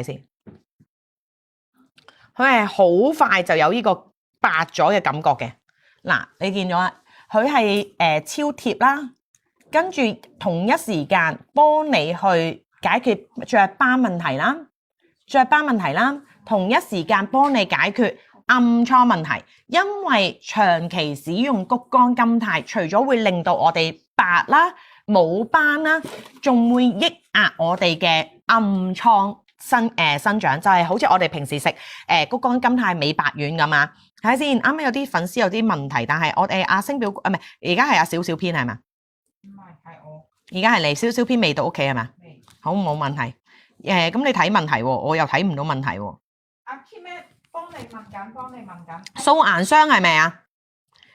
先。佢係好快就有呢個白咗嘅感覺嘅。嗱，你見咗啦，佢係超貼啦，跟住同一時間幫你去解決雀斑問題啦，同一時間幫你解決暗瘡問題。因為長期使用谷胱甘肽，除咗會令到我哋白啦、冇斑啦，仲會抑壓我哋嘅暗瘡生長，就係好似我哋平時食谷胱甘肽美白丸咁啊。睇下先，啱啱有啲粉絲有啲問題，但係我哋阿星表唔係，而家係阿小小編係嘛？唔係，係我。而家係你小小編未到屋企係嘛？未。好，冇問題。咁你睇問題喎，我又睇唔到問題喎。阿 Kim 幫你問緊。素顏霜係咪啊？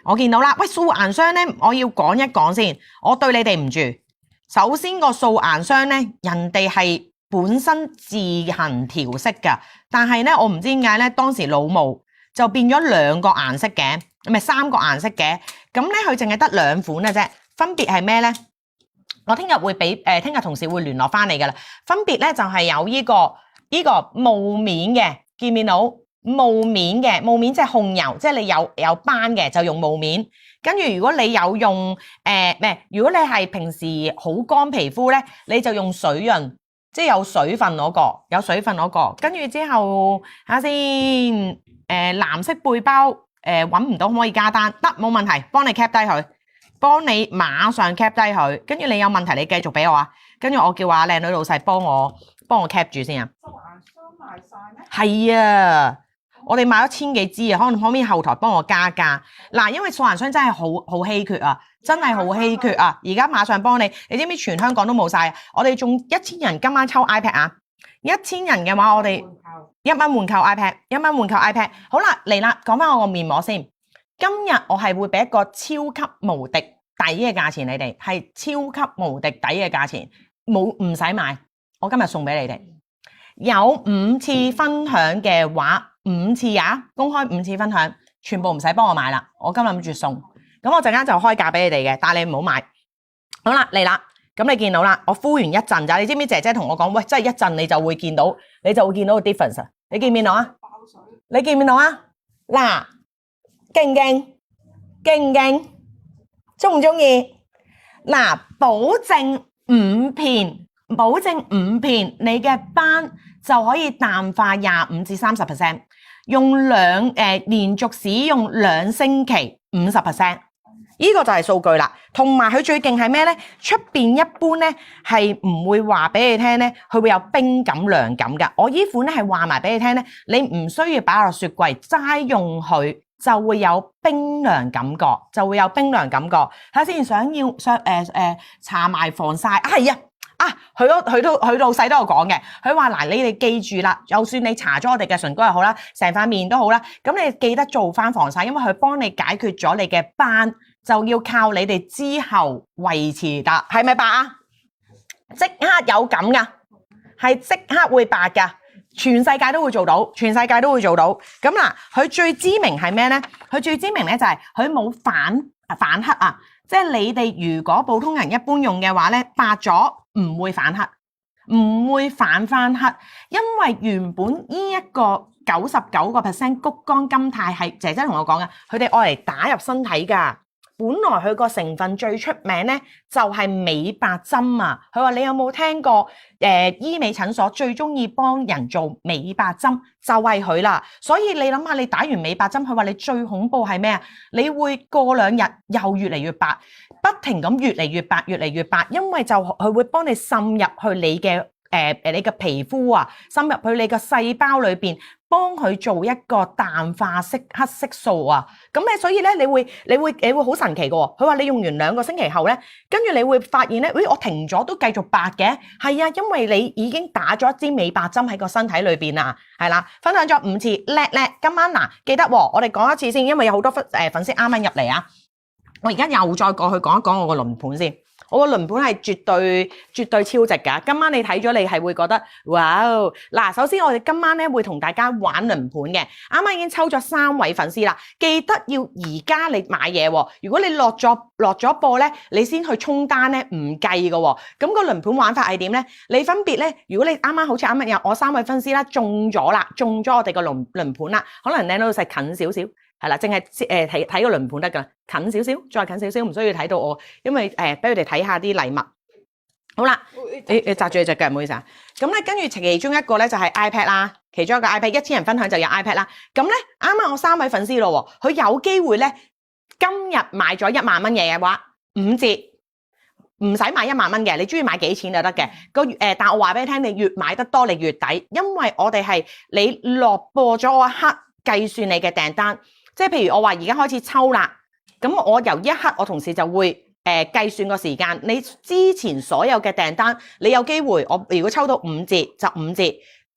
我見到啦。喂，素顏霜咧，我要講一講先。我對你哋唔住。首先個素顏霜咧，人哋係本身自行調色㗎，但係咧我唔知點解咧，當時老母就變咗2個顏色嘅，唔係3個顏色嘅。咁咧佢淨係得2款嘅啫，分別係咩咧？我聽日會俾聽日同事會聯絡翻你㗎啦。分別咧就係有呢個霧面嘅，見唔見到？霧面即係控油，即係你有斑嘅就用霧面。跟住如果你有用如果你係平時好乾皮膚咧，你就用水潤，即係有水分嗰個。跟住之後睇下先，藍色背包揾唔到，可唔可以加單？得，冇問題，幫你 cap 低佢，幫你馬上 cap 低佢。跟住你有問題你繼續俾我啊。跟住我叫阿靚女老細幫我 cap 住先啊。素顏霜賣晒咩？係啊。我哋買咗1000幾支啊，可唔可以後台幫我加價？嗱，因為素顏霜真係好稀缺啊，真係好稀缺啊！而家馬上幫你，你知唔知全香港都冇晒？我哋仲1000人今晚抽 iPad 啊！1000人嘅話，我哋1蚊換購 iPad，1蚊換購 iPad。好啦，嚟啦，講翻我個面膜先。今日我係會俾一個超級無敵抵嘅價錢，你哋係超級無敵抵嘅價錢，唔使買，我今日送俾你哋。有5次分享嘅話。5次啊，公開5次分享，全部唔使幫我買啦。我今日諗住送，咁我陣間就開價俾你哋嘅，但係你唔好買。好啦，嚟啦，咁你見到啦，我敷完一陣咋？你知唔知姐姐同我講，喂，真係一陣你就會見到個 difference。你見唔見到啊？爆水！你見唔見到啊？嗱，勁唔勁？勁唔勁？中唔中意？嗱，保證5片，你嘅斑就可以淡化25至30%。用連續使用2星期 50%， 呢個就係數據啦。同埋佢最勁係咩呢？出邊一般呢係唔會話俾你聽呢，佢會有冰感涼感㗎。我呢款呢係話埋俾你聽呢，你唔需要擺落雪櫃，齋用佢就會有冰涼感覺，睇下先，想要搽埋防曬啊，係啊。佢老細都有講嘅，佢話嗱，你哋記住啦，就算你搽咗我哋嘅唇膏又好啦，成塊面都好啦，咁你記得做翻防曬，因為佢幫你解決咗你嘅斑，就要靠你哋之後維持得，係咪白啊？即刻有感噶，係即刻會白噶，全世界都會做到。咁嗱，佢最知名係咩呢？佢最知名咧就係佢冇反黑啊，即係你哋如果普通人一般用嘅話咧，白咗。唔會反黑，唔會反翻黑，因為原本呢一個99% 谷胱甘肽係姐姐同我講嘅，佢哋愛嚟打入身體㗎。本來佢個成分最出名咧就係美白針啊！佢話你有冇聽過醫美診所最中意幫人做美白針就係佢啦。所以你諗下，你打完美白針，佢話你最恐怖係咩啊？你會過2日又越嚟越白，不停咁越嚟越白，因為就佢會幫你滲入去你嘅你嘅皮膚啊，滲入去你嘅細胞裏邊，幫佢做一個淡化黑色素啊。咁咧，所以咧，你會好神奇嘅喎。佢話你用完2個星期後咧，跟住你會發現咧，我停咗都繼續白嘅。係啊，因為你已經打咗一支美白針喺個身體裏邊啊。係啦，分享咗5次，叻。今晚嗱，記得我哋講一次先，因為有好多粉絲啱啱入嚟啊。我而家又再過去講一講我個輪盤先。我個輪盤係絕對超值㗎。今晚你睇咗，你係會覺得哇哦！嗱，首先我哋今晚咧會同大家玩輪盤嘅，啱啱已經抽咗3位粉絲啦，記得要而家你買嘢喎。如果你落咗播咧，你先去沖單咧唔計㗎喎。咁個輪盤玩法係點咧？你分別咧，如果你啱啱好似啱啱有我3位粉絲啦中咗我哋個輪盤啦，可能靚到細近少少。係啦，淨係睇個輪盤得㗎，近少少，再近少少，唔需要睇到我，因為俾佢哋睇下啲禮物。好啦，你擲住你隻腳，唔好意思啊。咁咧，跟住其中一個咧就係 iPad 啦，其中一個 iPad 1000人分享就有 iPad 啦。咁咧，啱啱我3位粉絲咯喎，佢有機會咧今日買咗1萬蚊嘢嘅話，5折，唔使買1萬蚊嘅，你中意買幾錢就得嘅。但我話俾你聽，你越買得多，你越抵，因為我哋係你落播咗嗰一刻計算你嘅訂單。即係譬如我話而家開始抽啦，咁我由一刻我同事就會計算個時間。你之前所有嘅訂單，你有機會我如果抽到5折就5折。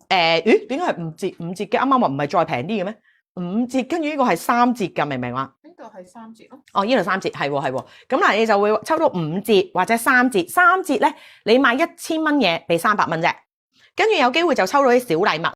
點解係5折嘅？啱啱話唔係再平啲嘅咩？5折，跟住呢個係3折㗎，明唔明話？呢度係3折咯。哦，呢度3折，係喎。咁嗱，你就會抽到5折或者3折。3折咧，你買1000蚊嘢俾300蚊啫，跟住有機會就抽到啲小禮物。